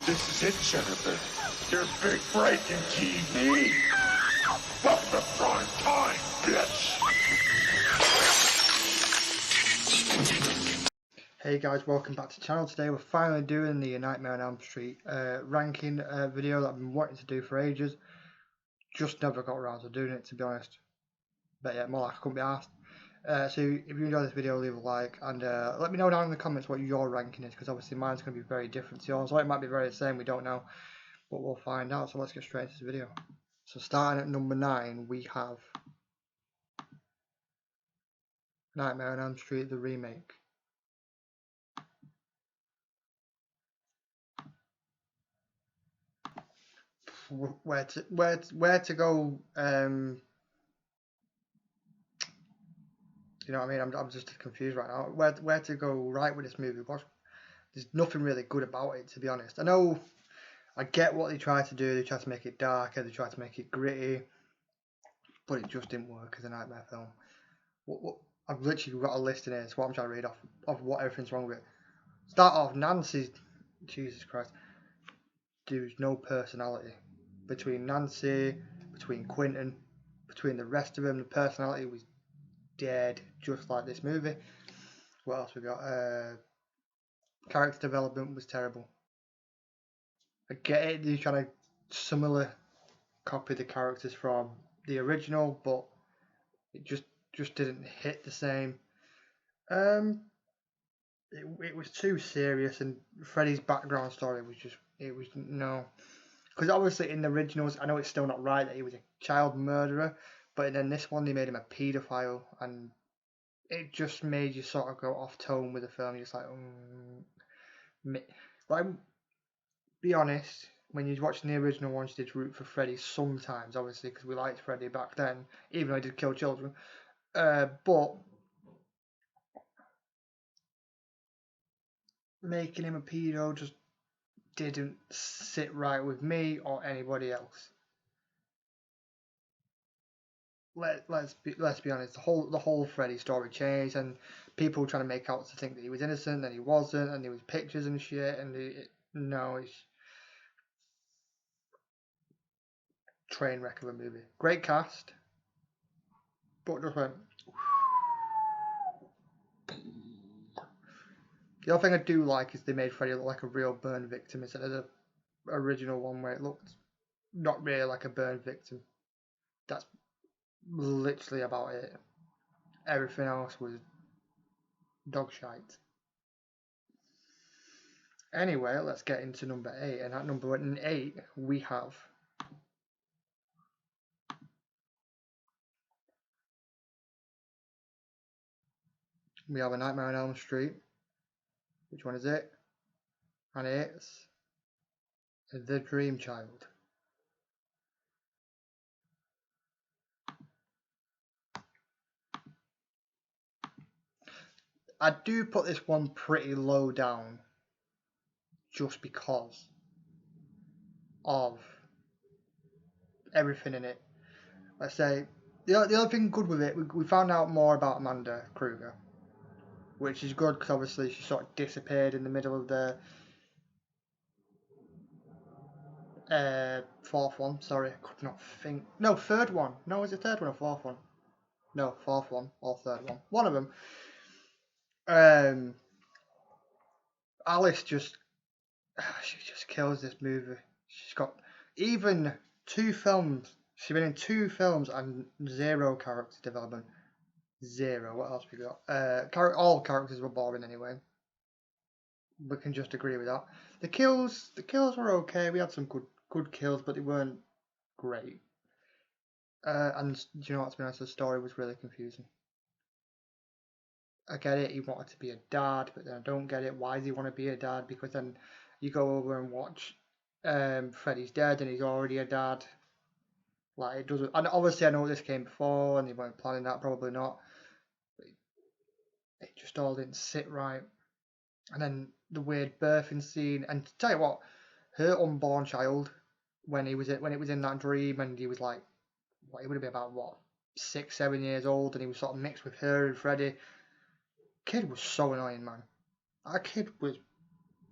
This is it, Jennifer. Your big break in TV. Welcome to prime time, bitch. Hey guys, welcome back to the channel. Today we're finally doing the Nightmare on Elm Street ranking video that I've been wanting to do for ages. Just never got around to doing it, to be honest. But yeah, more like I couldn't be asked. So if you enjoyed this video, leave a like and let me know down in the comments what your ranking is, because obviously mine's going to be very different to yours, or it might be very the same, we don't know, but we'll find out. So let's get straight into this video. So starting at number 9, we have Nightmare on Elm Street, the remake. Where to go? You know what I mean? I'm just confused right now. Where to go right with this movie? There's nothing really good about it, to be honest. I get what they tried to do. They tried to make it darker. They tried to make it gritty, but it just didn't work as a nightmare film. I've literally got a list in here. It's what I'm trying to read off of what everything's wrong with it. Start off, Nancy. Jesus Christ. There's no personality between Nancy, between Quentin, between the rest of them. The personality was dead, just like this movie. What else we got? Character development was terrible. I get it, they're trying to similar copy the characters from the original, but it just didn't hit the same. It was too serious, and Freddy's background story was no. Because obviously in the originals, I know it's still not right that he was a child murderer, but then this one they made him a paedophile, and it just made you sort of go off tone with the film. You're just like, be honest, when you're watching the original ones, you did root for Freddy sometimes, obviously, because we liked Freddy back then, even though he did kill children. But making him a pedo just didn't sit right with me or anybody else. Let's be honest. The whole Freddy story changed, and people trying to make out to think that he was innocent, and he wasn't, and there was pictures and shit, and it's train wreck of a movie. Great cast, but just went. The other thing I do like is they made Freddy look like a real burn victim instead of the original one where it looked not really like a burn victim. That's literally about it. Everything else was dog shite. Anyway, let's get into number 8, and at number 8 we have A Nightmare on Elm Street. Which one is it? And it's The Dream Child. I do put this one pretty low down just because of everything in it. Let's say the other thing good with it, we found out more about Amanda Kruger, which is good because obviously she sort of disappeared in the middle of the fourth one. Sorry, I could not think. No, third one. No, is it third one or fourth one? No, fourth one or third one. One of them. Alice she just kills this movie. She's got even 2 films. She's been in 2 films and 0 character development. 0. What else we got? All characters were boring anyway. We can just agree with that. The kills were okay. We had some good kills, but they weren't great. And you know what? To be honest, the story was really confusing. I get it, he wanted to be a dad, but then I don't get it. Why does he want to be a dad? Because then you go over and watch Freddy's dead and he's already a dad. Like, it doesn't. And obviously, I know this came before and they weren't planning that, probably not. But it just all didn't sit right. And then the weird birthing scene. And to tell you what, her unborn child, when it was in that dream, and he was like, what, he would have been about 6, 7 years old, and he was sort of mixed with her and Freddy. Kid was so annoying, man. That kid was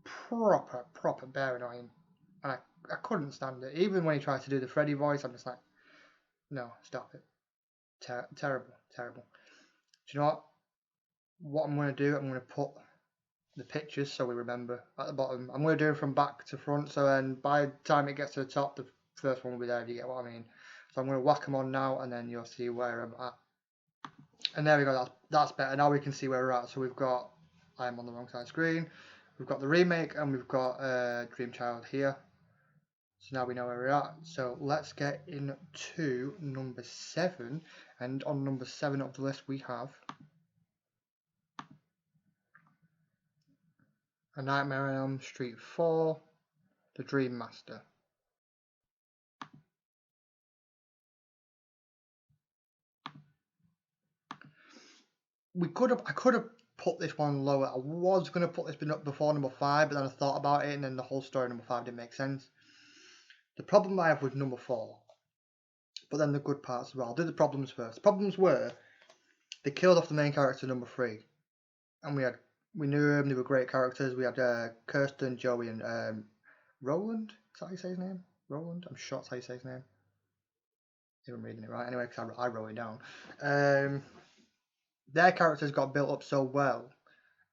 proper bear annoying. And I couldn't stand it. Even when he tried to do the Freddy voice, I'm just like, no, stop it. Terrible. Do you know what I'm going to do? I'm going to put the pictures so we remember at the bottom. I'm going to do it from back to front, so then by the time it gets to the top, the first one will be there, if you get what I mean. So I'm going to whack them on now, and then you'll see where I'm at. And there we go, that's better. Now we can see where we're at. So we've got, I'm on the wrong side of the screen, we've got the remake, and we've got Dream Child here. So now we know where we're at. So let's get into number 7. And on number 7 of the list we have A Nightmare on Elm Street 4, The Dream Master. I could have put this one lower. I was going to put this up before number 5, but then I thought about it, and then the whole story of number 5 didn't make sense. The problem I have with number 4, but then the good parts as well. I'll do the problems first. The problems were, they killed off the main character number 3, and we knew them, they were great characters. We had Kirsten, Joey, and Roland. Is that how you say his name? Roland? I'm sure that's how you say his name. If I'm reading it right. Anyway, because I wrote it down. Their characters got built up so well,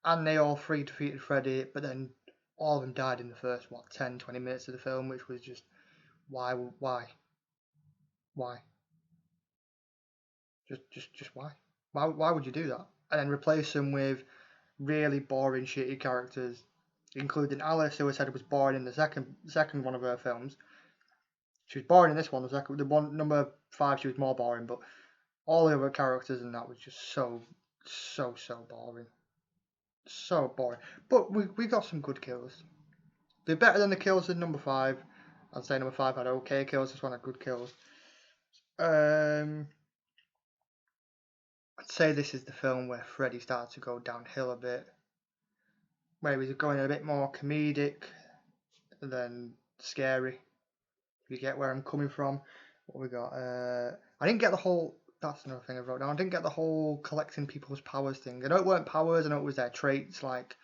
and they all 3 defeated Freddy, but then all of them died in the first, 10, 20 minutes of the film, which was just, why? Just why? Why would you do that? And then replace them with really boring, shitty characters, including Alice, who I said was boring in the second one of her films. She was boring in this one. The one number 5, she was more boring, but all the other characters in that was just so boring. So boring. But we got some good kills. They're better than the kills in number 5. I'd say number 5 had okay kills. This one had good kills. I'd say this is the film where Freddy started to go downhill a bit. Where he was going a bit more comedic than scary. If you get where I'm coming from. What we got? I didn't get the whole... That's another thing I wrote down. I didn't get the whole collecting people's powers thing. I know it weren't powers. I know it was their traits. Like,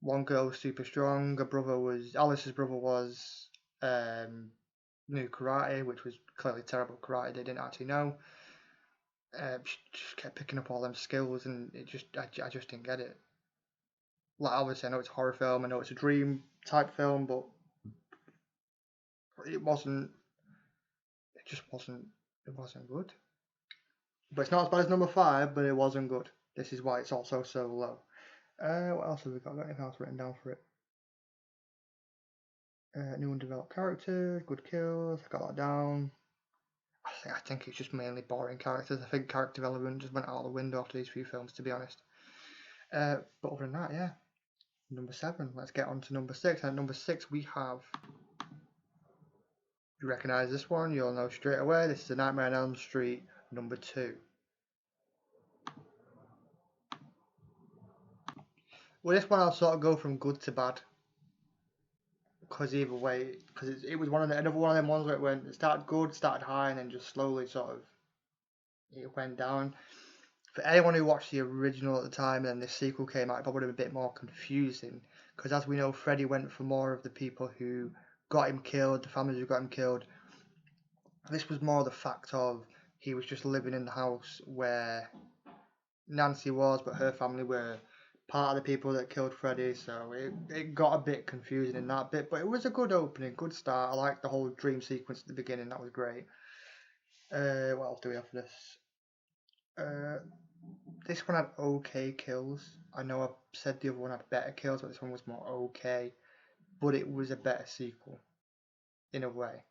one girl was super strong. Alice's brother was knew karate, which was clearly terrible karate. They didn't actually know. She just kept picking up all them skills, and I just didn't get it. Like, obviously, I know it's a horror film. I know it's a dream type film, but it just wasn't good. But it's not as bad as number 5, but it wasn't good. This is why it's also so low. What else have we got? Got anything else written down for it? New undeveloped characters, good kills. I got that down. I think it's just mainly boring characters. I think character development just went out the window after these few films, to be honest. But other than that, yeah. Number 7. Let's get on to number 6. And at number 6 we have... If you recognise this one, you'll know straight away. This is A Nightmare on Elm Street number 2. Well, this one I'll sort of go from good to bad. Because either way, because it was another one of them ones where it started good, started high, and then just slowly sort of it went down. For anyone who watched the original at the time and then this sequel came out, it probably would have been a bit more confusing. Because as we know, Freddy went for more of the people who got him killed, the families who got him killed. This was more the fact of he was just living in the house where Nancy was, but her family were part of the people that killed Freddy, so it got a bit confusing in that bit, but it was a good opening, good start. I liked the whole dream sequence at the beginning, that was great. What else do we have for this? This one had okay kills. I know I said the other one had better kills, but this one was more okay, but it was a better sequel, in a way.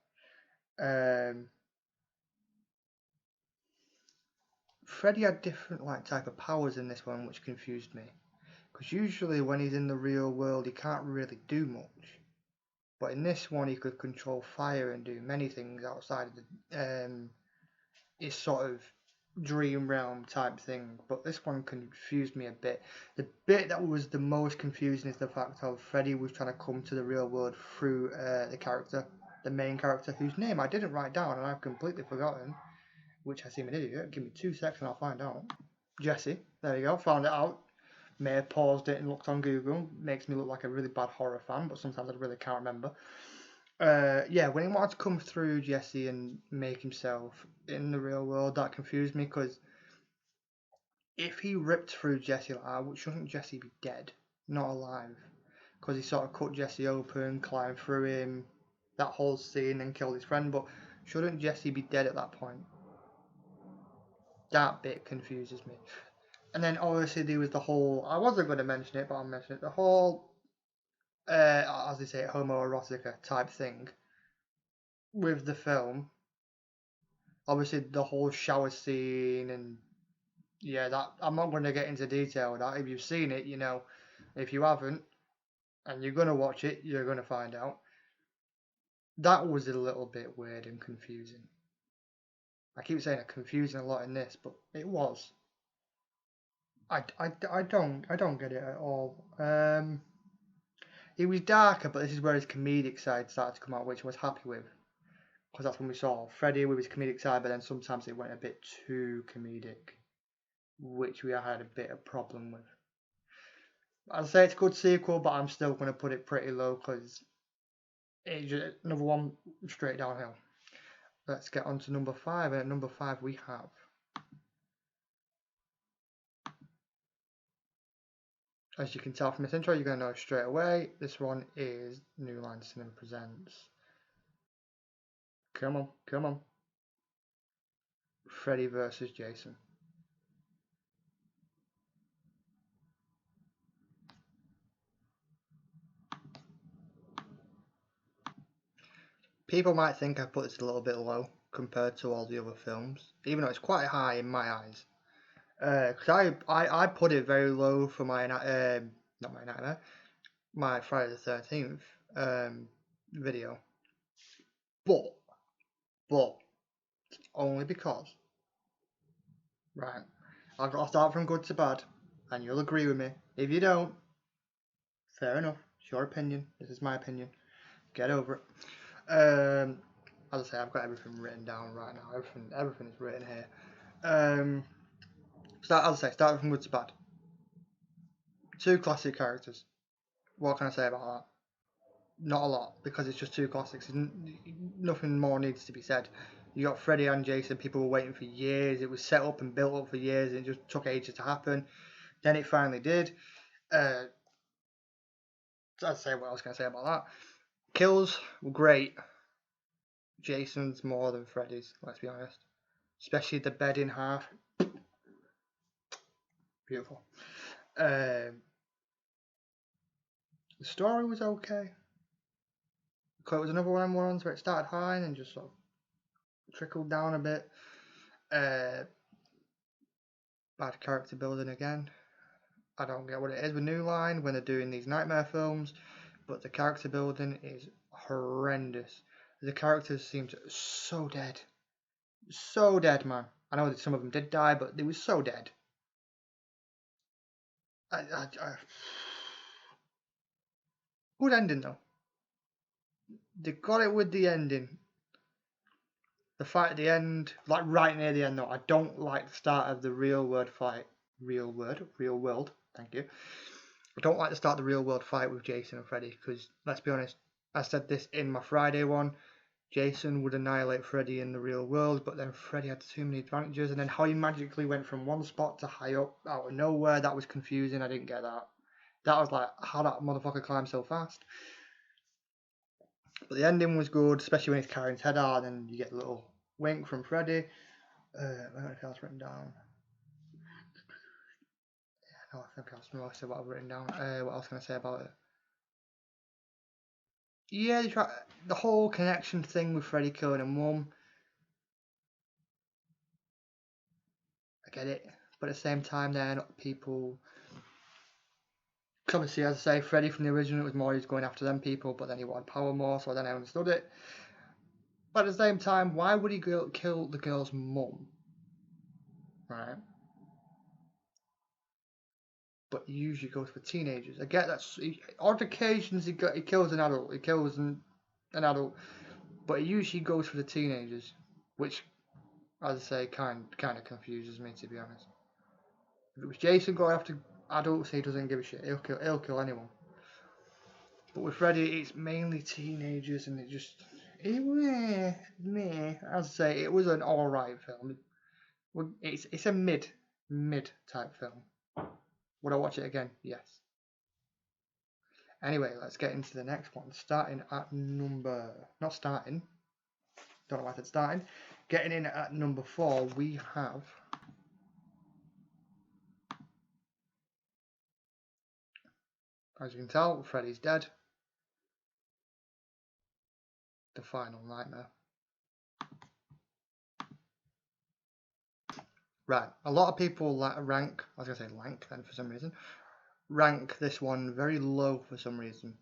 Freddy had different type of powers in this one, which confused me. Because usually when he's in the real world, he can't really do much. But in this one, he could control fire and do many things outside of his sort of dream realm type thing. But this one confused me a bit. The bit that was the most confusing is the fact of Freddy was trying to come to the real world through the main character, whose name I didn't write down and I've completely forgotten. Which I seem an idiot. Give me 2 seconds and I'll find out. Jesse. There you go. Found it out. May have paused it and looked on Google. Makes me look like a really bad horror fan, but sometimes I really can't remember. Yeah, when he wanted to come through Jesse and make himself in the real world, that confused me because if he ripped through Jesse like that, shouldn't Jesse be dead, not alive? Because he sort of cut Jesse open, climbed through him, that whole scene, and killed his friend. But shouldn't Jesse be dead at that point? That bit confuses me. And then obviously there was the whole. I wasn't going to mention it, but I'll mention it. The whole, as they say, homoerotica type thing with the film. Obviously the whole shower scene and yeah, that I'm not going to get into detail with that. If you've seen it, you know. If you haven't, and you're going to watch it, you're going to find out. That was a little bit weird and confusing. I keep saying confusing a lot in this, but it was. I don't get it at all. It was darker, but this is where his comedic side started to come out, which I was happy with. Because that's when we saw Freddy with his comedic side, but then sometimes it went a bit too comedic, which we had a bit of problem with. I'd say it's a good sequel, but I'm still going to put it pretty low because it's just another one straight downhill. Let's get on to number 5, and at number 5 we have as you can tell from this intro, you're going to know straight away. This one is New Line Cinema Presents. Come on, come on. Freddy versus Jason. People might think I put this a little bit low compared to all the other films, even though it's quite high in my eyes. Because I put it very low for my not my nightmare, my Friday the 13th video. But only because, right, I'll start from good to bad, and you'll agree with me. If you don't, fair enough. It's your opinion. This is my opinion. Get over it. As I say, I've got everything written down right now. Everything is written here. Start from good to bad. 2 classic characters. What can I say about that? Not a lot, because it's just 2 classics. Nothing more needs to be said. You got Freddy and Jason. People were waiting for years. It was set up and built up for years, and it just took ages to happen. Then it finally did. I'd say what else can I say about that? Kills were great. Jason's more than Freddy's, let's be honest. Especially the bed in half. Beautiful. The story was okay. It was another one of them ones where it started high and just sort of trickled down a bit. Bad character building again. I don't get what it is with New Line when they're doing these nightmare films, but the character building is horrendous. The characters seemed so dead. So dead, man. I know that some of them did die, but they were so dead. Good ending, though. They got it with the ending. The fight at the end, like right near the end, though, I don't like the start of the real world fight. Real world, thank you. I don't like to start the real world fight with Jason and Freddy, because, let's be honest, I said this in my Friday one, Jason would annihilate Freddy in the real world, but then Freddy had too many advantages, and then how he magically went from one spot to high up out of nowhere, that was confusing, I didn't get that. That was like, how that motherfucker climbed so fast. But the ending was good, especially when he's carrying his head out, and then you get a little wink from Freddy. Anything else written down? No, I think that's mostly what I've written down. What else can I say about it? Yeah, the whole connection thing with Freddy killing her mum. I get it, but at the same time, they're not people. Obviously, as I say, Freddy from the original was more he was going after them people, but then he wanted power more, so then I understood it. But at the same time, why would he kill the girl's mum? Right? But he usually goes for teenagers. I get that. On occasions, he kills an adult. He kills an adult, but he usually goes for the teenagers, which, as I say, kind of confuses me, to be honest. If it was Jason going after adults, he doesn't give a shit. He'll kill anyone. But with Freddy, it's mainly teenagers, and as I say, it was an alright film. It's a mid type film. Would I watch it again? Yes. Anyway, let's get into the next one. Starting at not starting. Don't know why I said starting. Getting in at number 4, we have as you can tell, Freddy's Dead. The Final Nightmare. Right, a lot of people rank then for some reason. Rank this one very low for some reason.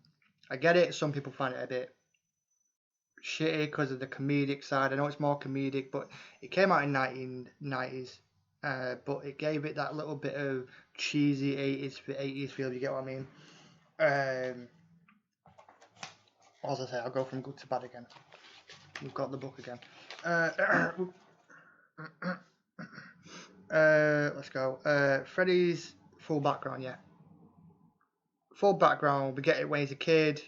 I get it, some people find it a bit shitty because of the comedic side. I know it's more comedic, but it came out in 1990s. But it gave it that little bit of cheesy 80s feel, you get what I mean? As I say, I'll go from good to bad again. We've got the book again. Let's go. Freddy's full background, yeah. Full background, we get it when he's a kid.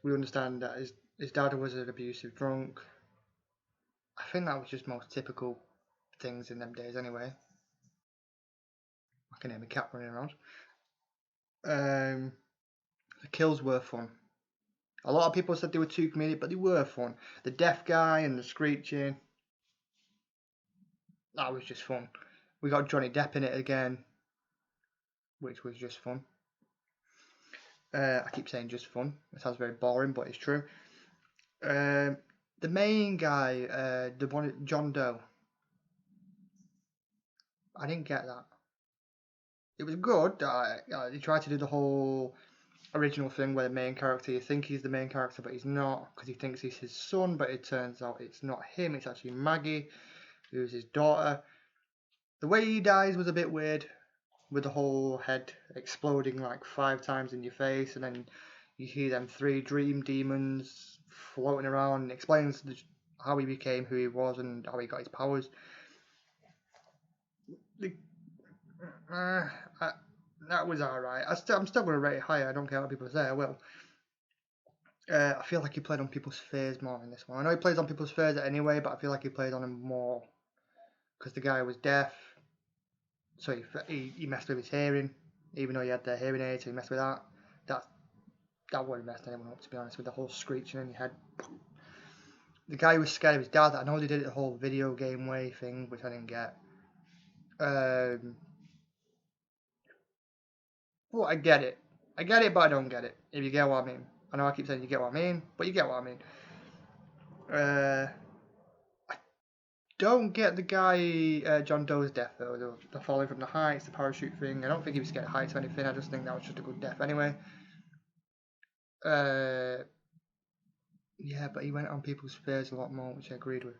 We understand that his dad was an abusive drunk. I think that was just most typical things in them days anyway. I can hear my cat running around. The kills were fun. A lot of people said they were too comedic, but they were fun. The deaf guy and the screeching, that was just fun. We got Johnny Depp in it again, which was just fun. I keep saying just fun. It sounds very boring, but it's true. The main guy, the one, John Doe. I didn't get that. It was good. He tried to do the whole original thing where the main character, you think he's the main character, but he's not, because he thinks he's his son, but it turns out it's not him, it's actually Maggie, who's his daughter. The way he dies was a bit weird, with the whole head exploding like 5 times in your face, and then you hear them 3 dream demons floating around, and explains how he became who he was and how he got his powers. That was alright. I'm still going to rate it higher. I don't care what people say, I will. I feel like he played on people's fears more in this one. I know he plays on people's fears anyway, but I feel like he played on them more because the guy was deaf, so he messed with his hearing, even though he had the hearing aid, so he messed with that. That wouldn't mess anyone up, to be honest, with the whole screeching in your head. The guy was scared of his dad. I know they did it the whole video game way thing, which I didn't get. Well, I get it, but I don't get it, if you get what I mean. I know I keep saying you get what I mean, but you get what I mean. I don't get the guy, John Doe's death, though. The falling from the heights, the parachute thing. I don't think he was scared of heights or anything. I just think that was just a good death anyway. Yeah, but he went on people's fears a lot more, which I agreed with.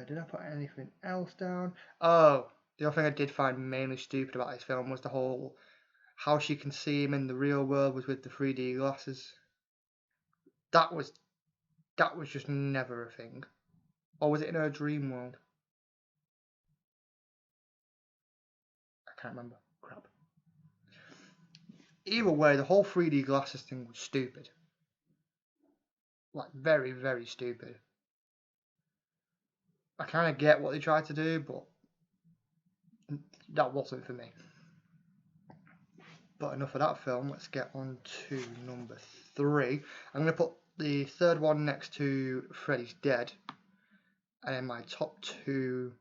Did I put anything else down? Oh, the other thing I did find mainly stupid about this film was the whole how she can see him in the real world was with the 3D glasses. That was just never a thing. Or was it in her dream world? I can't remember. Crap. Either way, the whole 3D glasses thing was stupid. Like, very, very stupid. I kind of get what they tried to do, but that wasn't for me. But enough of that film. Let's get on to number 3. I'm going to put the third one next to Freddy's Dead. And then my top 2...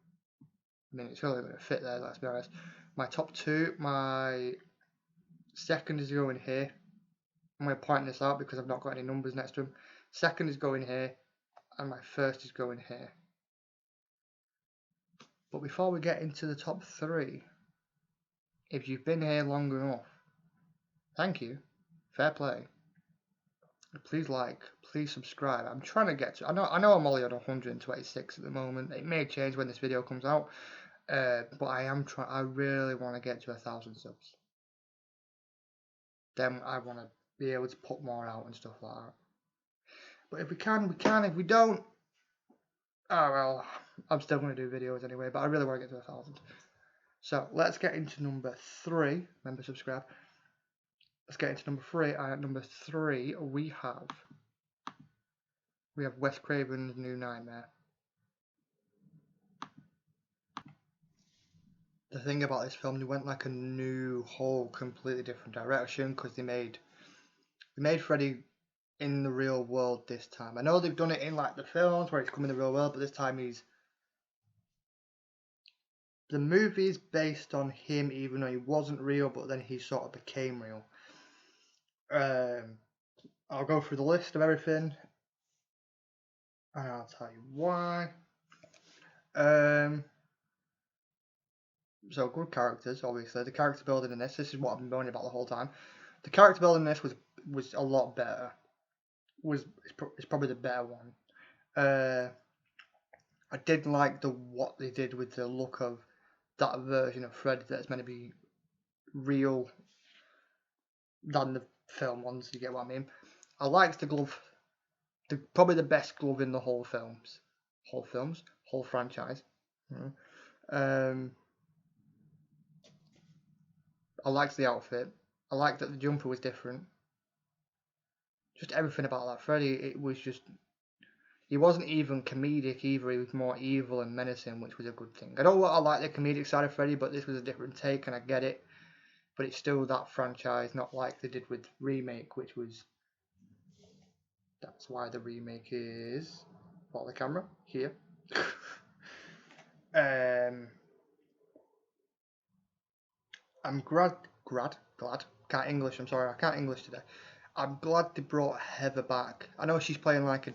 I mean, it's really going to fit there, let's be honest. My top 2, my second is going here. I'm going to point this out because I've not got any numbers next to them. Second is going here, and my first is going here. But before we get into the top 3, if you've been here long enough, thank you, fair play. Please like, please subscribe. I'm trying to get to, I know I'm only on 126 at the moment. It may change when this video comes out, but I really want to get to 1,000 subs. Then I want to be able to put more out and stuff like that. But if we can, we can. If we don't, oh well, I'm still going to do videos anyway, but I really want to get to 1,000. So let's get into number 3. Remember, subscribe. let's get into number 3. And at number 3, we have Wes Craven's New Nightmare. The thing about this film, they went like a new, whole, completely different direction because they made Freddy in the real world this time. I know they've done it in like the films where he's come in the real world, but this time the movie's based on him, even though he wasn't real, but then he sort of became real. I'll go through the list of everything, and I'll tell you why. So good characters, obviously. The character building in this is what I've been moaning about the whole time. The character building in this was a lot better. It's probably the better one. I did like what they did with the look of that version of Fred that's meant to be real than the film ones. You get what I mean? I liked the glove. Probably the best glove in the whole franchise. I liked the outfit. I liked that the jumper was different. Just everything about that Freddy, it was just... He wasn't even comedic either, he was more evil and menacing, which was a good thing. I like the comedic side of Freddy, but this was a different take, and I get it. But it's still that franchise, not like they did with Remake, which was... That's why the remake is... Follow the camera, here. I'm glad, can't English, I'm sorry, I can't English today. I'm glad they brought Heather back. I know she's playing like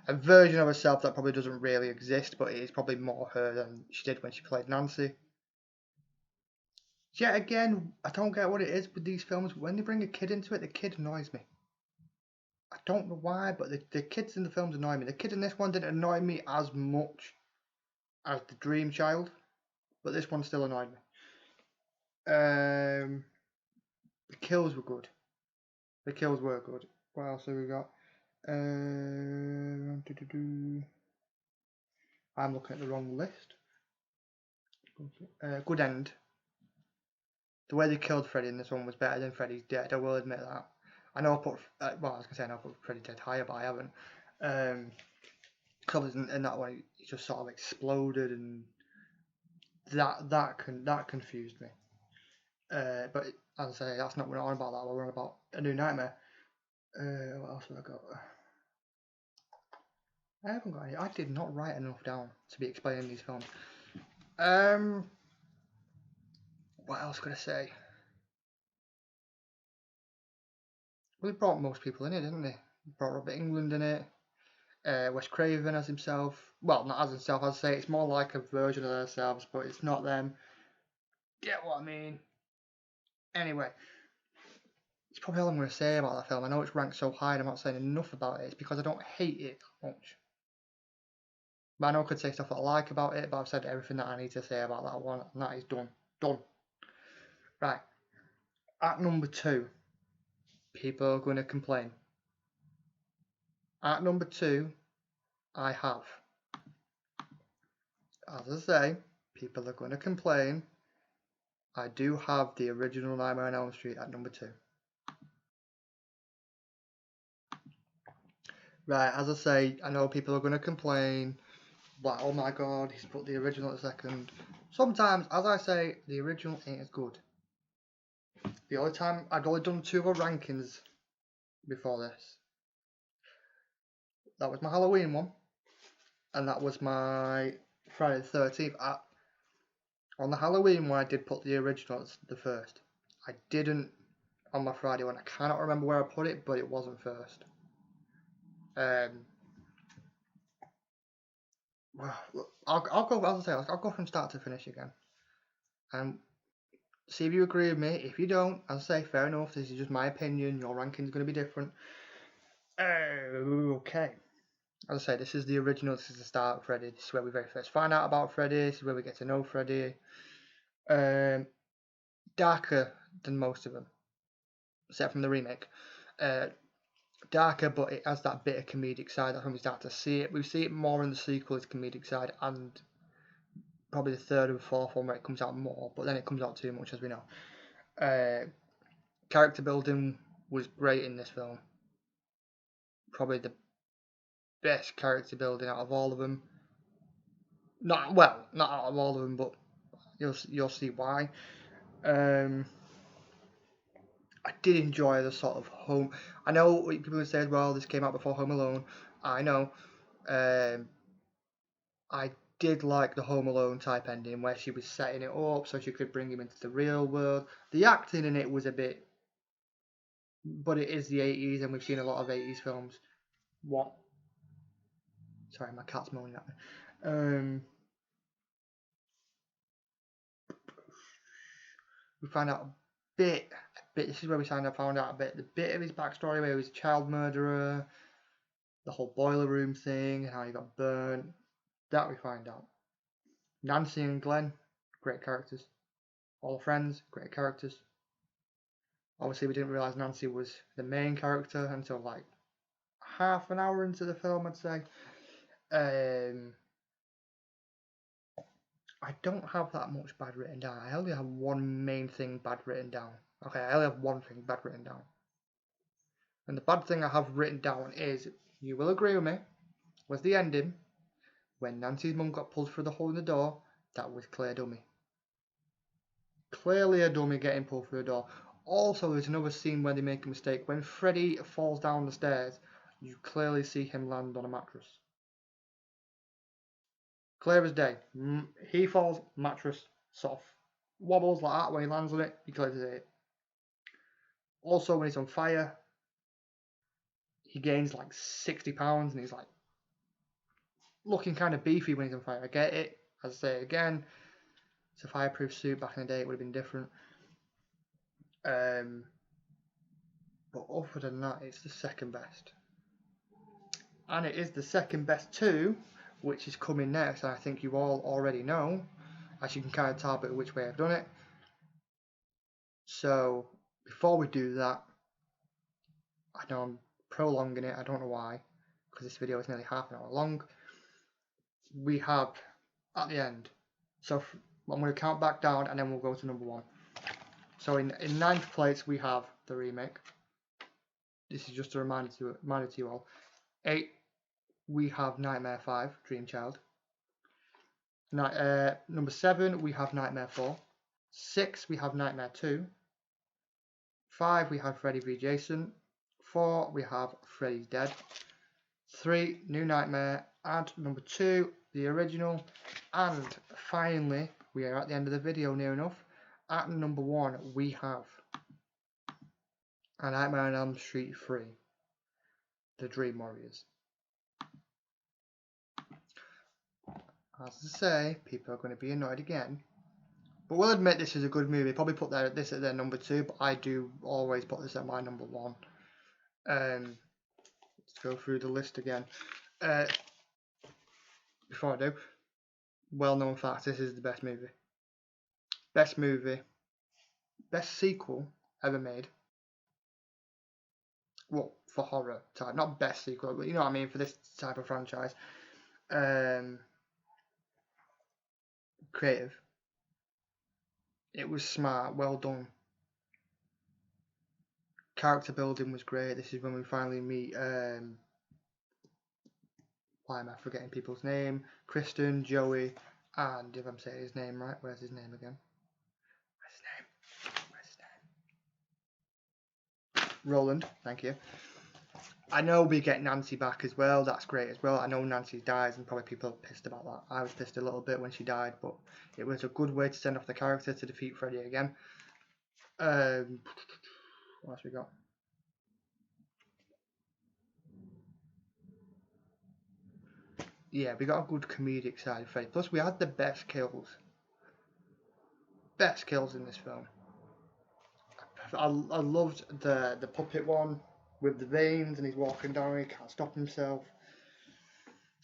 a version of herself that probably doesn't really exist, but it is probably more her than she did when she played Nancy. Yet again, I don't get what it is with these films. When they bring a kid into it, the kid annoys me. I don't know why, but the kids in the films annoy me. The kid in this one didn't annoy me as much as the Dream Child, but this one still annoyed me. The kills were good. What else have we got? I'm looking at the wrong list. Good end. The way they killed Freddy in this one was better than Freddy's Dead. I will admit that. I know I put I put Freddy Dead higher, but I haven't. Because in that one, it just sort of exploded, and that confused me. But as I say, that's not what we're on about. We're on about A New Nightmare. What else have I got? I haven't got any. I did not write enough down to be explaining these films. What else could I say? Well, they brought most people in it, didn't they? They brought Robert Englund in it. Wes Craven as himself. Well, not as himself, I'd say. It's more like a version of themselves, but it's not them. Get what I mean? Anyway, it's probably all I'm going to say about that film. I know it's ranked so high and I'm not saying enough about it. It's because I don't hate it much. But I know I could say stuff that I like about it, but I've said everything that I need to say about that one, and that is done. Done. Right. At number 2, people are going to complain. At number 2, I have, as I say, people are going to complain. I do have the original Nightmare on Elm Street at number 2. Right, as I say, I know people are going to complain. Like, oh my god, he's put the original at second. Sometimes, as I say, the original ain't as good. The only time, I'd only done 2 other rankings before this. That was my Halloween one, and that was my Friday the 13th. On the Halloween one, I did put the original as the first. I didn't on my Friday one. I cannot remember where I put it, but it wasn't first. I'll go. As I say, I'll go from start to finish again, and see if you agree with me. If you don't, as I say, fair enough. This is just my opinion. Your ranking is going to be different. Okay. As I say, this is the original. This is the start of Freddy. This is where we very first find out about Freddy. This is where we get to know Freddy. Darker than most of them, except from the remake. Darker, but it has that bit of comedic side. That's when we start to see it. We see it more in the sequel, its comedic side, and probably the 3rd and 4th one where it comes out more, but then it comes out too much, as we know. Character building was great in this film. Probably the best character building out of all of them. Not out of all of them, but you'll see why. I did enjoy the sort of home. I know people said, well, this came out before Home Alone. I know. I did like the Home Alone type ending where she was setting it up so she could bring him into the real world. The acting in it was a bit, but it is the 80s and we've seen a lot of 80s films. What? Sorry, my cat's moaning at me. We found out a bit. This is where we found out a bit. The bit of his backstory where he was a child murderer, the whole boiler room thing, how he got burnt. That we find out. Nancy and Glenn, great characters. All the friends, great characters. Obviously, we didn't realise Nancy was the main character until like half an hour into the film, I'd say. I don't have that much bad written down. I only have one main thing bad written down. Okay, I only have one thing bad written down. And the bad thing I have written down is, you will agree with me, was the ending. When Nancy's mum got pulled through the hole in the door, that was clear dummy. Clearly a dummy getting pulled through the door. Also, there's another scene where they make a mistake. When Freddy falls down the stairs, you clearly see him land on a mattress. Clear as day. He falls, mattress sort of wobbles like that when he lands on it, you clearly see it. Also, when he's on fire, he gains like 60 pounds and he's like looking kind of beefy when he's on fire. I get it. As I say again, it's a fireproof suit. Back in the day, it would have been different. But other than that, it's the second best. And it is the second best too, which is coming next. And I think you all already know, as you can kind of tell by which way I've done it. So before we do that, I know I'm prolonging it. I don't know why, because this video is nearly half an hour long. We have at the end. So I'm going to count back down, and then we'll go to number 1. So in ninth place we have the remake. This is just a reminder to you all. 8, we have Nightmare 5, Dream Child. Number 7, we have Nightmare 4. 6, we have Nightmare 2. 5, we have Freddy v Jason. 4, we have Freddy's Dead. 3, New Nightmare. And number 2, the original. And finally, we are at the end of the video near enough. At number 1, we have A Nightmare on Elm Street 3, The Dream Warriors. As I say, people are going to be annoyed again, but we'll admit this is a good movie. Probably put this at their number 2, but I do always put this at my number 1. Let's go through the list again. Before I do, well-known fact: this is the best movie. Best movie, best sequel ever made. Well, for horror type, not best sequel, but you know what I mean, for this type of franchise. Creative. It was smart, well done. Character building was great. This is when we finally meet, why am I forgetting people's name? Kristen, Joey, and if I'm saying his name right, where's his name again? Where's his name? Roland, thank you. I know we get Nancy back as well. That's great as well. I know Nancy dies and probably people are pissed about that. I was pissed a little bit when she died, but it was a good way to send off the character to defeat Freddy again. What else we got? Yeah, we got a good comedic side of Freddy. Plus, we had the best kills. Best kills in this film. I loved the puppet one with the veins and he's walking down and he can't stop himself.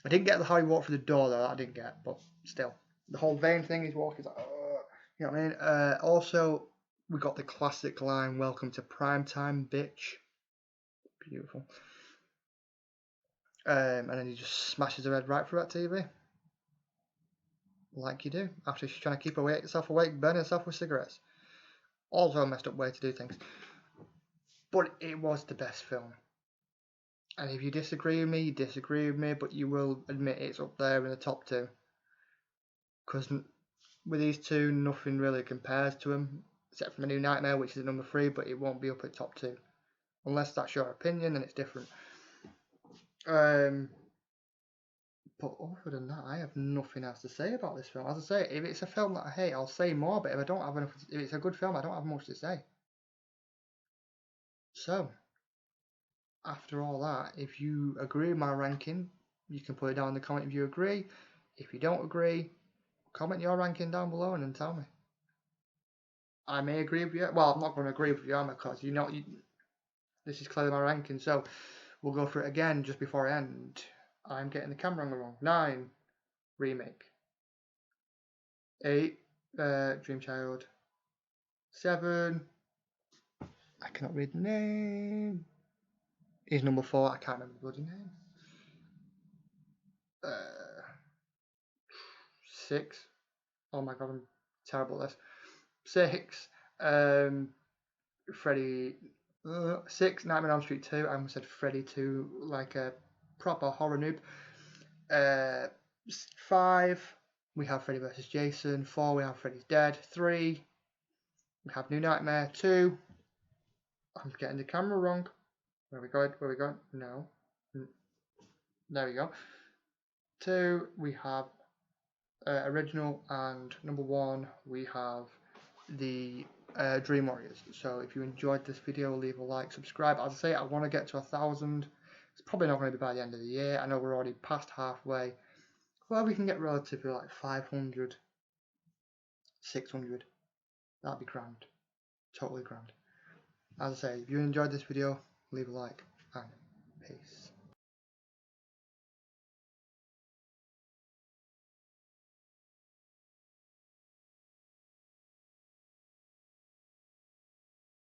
I didn't get how he walked through the door though, that I didn't get, but still. The whole vein thing, he's walking, he's like, you know what I mean? Also, we got the classic line, "Welcome to primetime, bitch." Beautiful. And then he just smashes her head right through that TV. Like you do, after she's trying to keep herself awake, burning herself with cigarettes. Also a messed up way to do things. but it was the best film. And if you disagree with me, you disagree with me, but you will admit it's up there in the top 2. Because with these two, nothing really compares to them, except for A New Nightmare, which is number 3, but it won't be up at top 2. Unless that's your opinion, then it's different. But other than that, I have nothing else to say about this film. As I say, if it's a film that I hate, I'll say more, but if I don't have enough, if it's a good film, I don't have much to say. So, after all that, if you agree with my ranking, you can put it down in the comment if you agree. If you don't agree, comment your ranking down below and then tell me. I may agree with you. Well, I'm not going to agree with you, am I? Because this is clearly my ranking. So, we'll go through it again just before I end. I'm getting the camera angle wrong. 9, Remake. 8, Dream Child. 7, I cannot read the name. Is number 4, I can't remember the bloody name. 6, oh my god, I'm terrible at this. 6, Freddy. 6, Nightmare on Elm Street 2. I almost said Freddy 2 like a proper horror noob. 5, we have Freddy vs. Jason. 4, we have Freddy's Dead. 3, we have New Nightmare. 2, I'm getting the camera wrong. Where we going? Where we going? No. There we go. 2, we have original, and number 1, we have the Dream Warriors. So if you enjoyed this video, leave a like, subscribe. As I say, I want to get to 1,000. It's probably not going to be by the end of the year. I know we're already past halfway. Well, we can get relatively like 500, 600. That'd be grand. Totally grand. As I say, if you enjoyed this video, leave a like and peace.